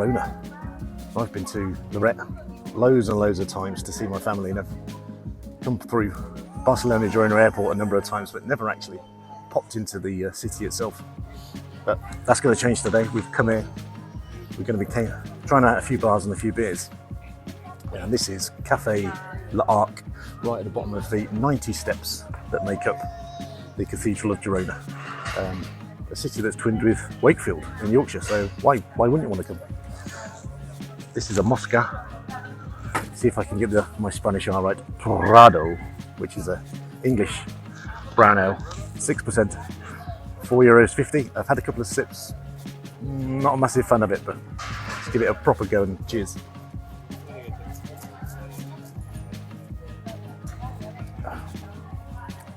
Girona. I've been to Lorette loads and loads of times to see my family, and I've come through Barcelona Girona airport a number of times, but never actually popped into the city itself. But that's going to change today. We've come here, we're going to be trying out a few bars and a few beers. And this is Cafe L'Arc, right at the bottom of the 90 steps that make up the Cathedral of Girona. A city that's twinned with Wakefield in Yorkshire, so why wouldn't you want to come? This is a Moska. See if I can get my Spanish R right. Torrada, which is a English brown ale, 6%, €4.50. I've had a couple of sips. Not a massive fan of it, but let's give it a proper go and cheers.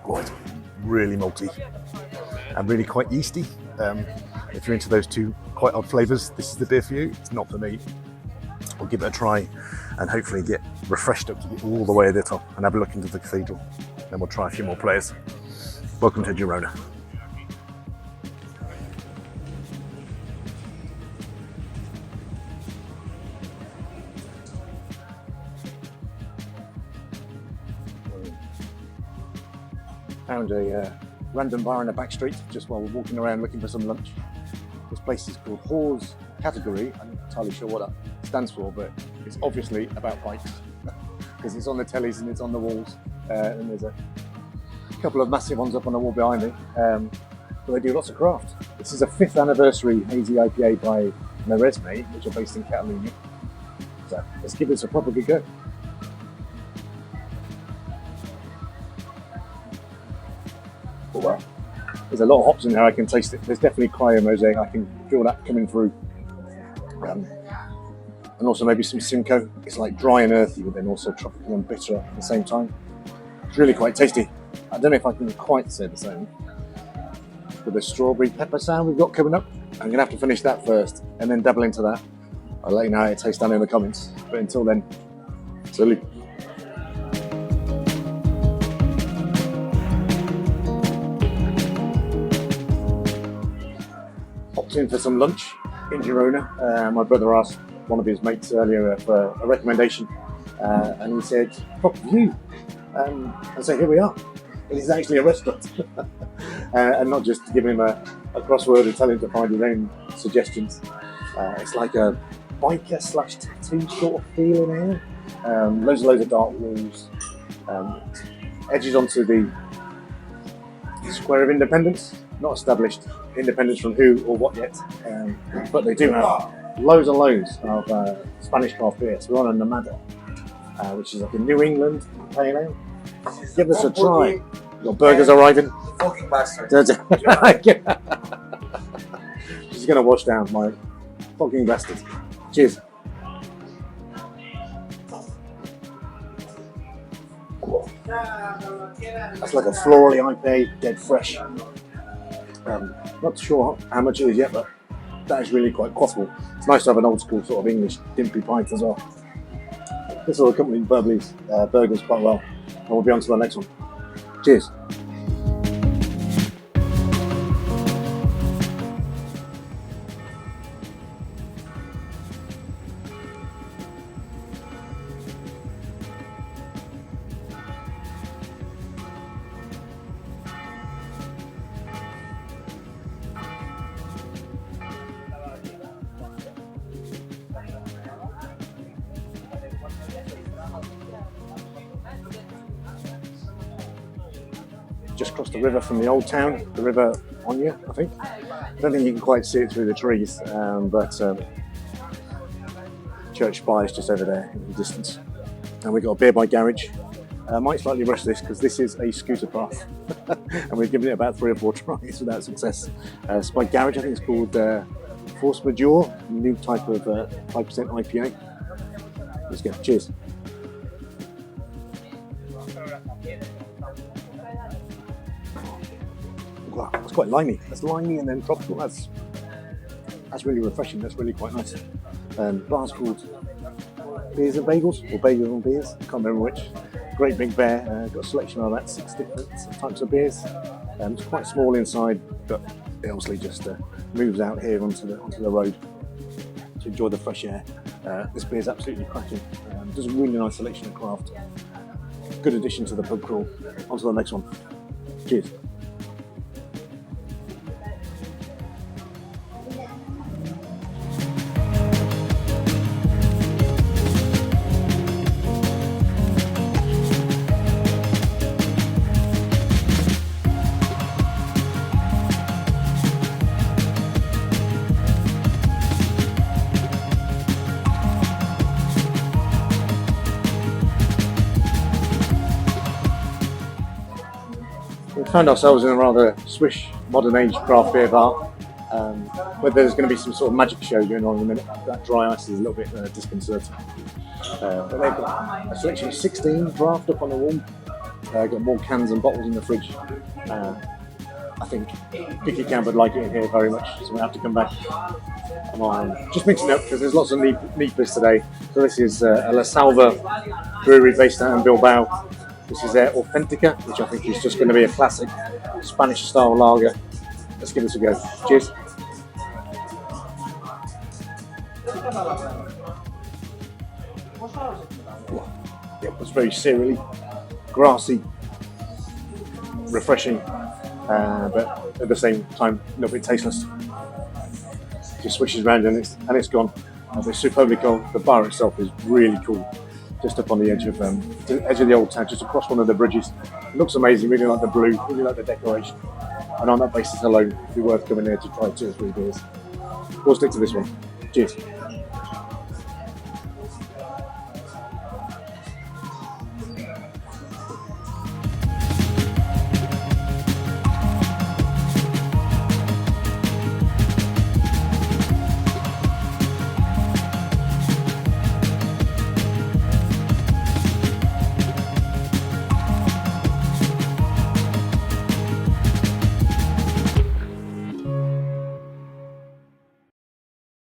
Oh, it's really malty and really quite yeasty. If you're into those two quite odd flavours, this is the beer for you. It's not for me. We'll give it a try and hopefully get refreshed up to get all the way at the top and have a look into the cathedral. Then we'll try a few more players. Welcome to Girona. Found a random bar in a back street just while we're walking around looking for some lunch. This place is called Hors Categorie. I'm not entirely sure what that stands for, but it's obviously about bikes because it's on the tellies and it's on the walls, and there's a couple of massive ones up on the wall behind me. But they do lots of craft. This is a 5th anniversary hazy IPA by Maresme, which are based in Catalonia. So let's give this a proper good go. Oh wow, there's a lot of hops in there. I can taste it. There's definitely cryo mosaic. I can feel that coming through. And also maybe some Simcoe. It's like dry and earthy, but then also tropical and bitter at the same time. It's really quite tasty. I don't know if I can quite say the same. With the strawberry pepper sound we've got coming up, I'm going to have to finish that first and then dabble into that. I'll let you know how it tastes down in the comments. But until then, Salut. Popped in for some lunch in Girona. My brother asked one of his mates earlier for a recommendation, and he said Fockviu, and so here we are. It is actually a restaurant, and not just to give him a crossword and tell him to find his own suggestions. It's like a biker / tattoo sort of feel in here. Loads of dark walls, edges onto the Square of Independence. Not established independence from who or what yet, but they do have loads and loads of Spanish craft beer. So we're on a Nomada, which is like a New England pale ale. Give this a try. Your burger's arriving. Fucking bastard. She's going to wash down, my fucking bastard. Cheers. That's like a florally IPA, dead fresh. Not sure how much it is yet, but that is really quite quaffable. It's nice to have an old school sort of English dimpy pint as well. This will accompany Burberry's burgers quite well. And we'll be on to the next one. Cheers. Just crossed the river from the old town, the River Onya, I think. I don't think you can quite see it through the trees, but church spire is just over there in the distance. And we've got a beer by garage. I might slightly rush this because this is a scooter path, and we've given it about 3 or 4 tries without success. It's by garage. I think it's called Force Majeure, new type of 5% IPA. Let's go. Cheers. Wow, that's quite limey. That's limey and then tropical. That's really refreshing. That's really quite nice. Bar's called Beers and Bagels, or Bagels and Beers. I can't remember which. Great big bear. Got a selection of about 6 different types of beers. It's quite small inside, but it obviously just moves out here onto the road. to enjoy the fresh air. This beer is absolutely cracking. Does a really nice selection of craft. Good addition to the pub crawl. On to the next one. Cheers. We found ourselves in a rather swish, modern age craft beer bar, where there's going to be some sort of magic show going on in a minute. That dry ice is a little bit disconcerting. But they've got a selection of 16 draft up on the wall. Got more cans and bottles in the fridge. I think Picky Camp would like it in here very much, so we'll have to come back. Just mixing it up because there's lots of neat bits today. So this is a Salve brewery based out in Bilbao. This is their Autentica, which I think is just going to be a classic Spanish-style lager. Let's give this a go. Cheers. It was very cereally, grassy, refreshing, but at the same time, a little bit tasteless. Just swishes around and it's gone. It's superbly cold. The bar itself is really cool. Just up on the edge of the old town, just across one of the bridges. It looks amazing, really like the blue, really like the decoration. And on that basis alone, it'd be worth coming here to try 2 or 3 beers. We'll stick to this one. Cheers.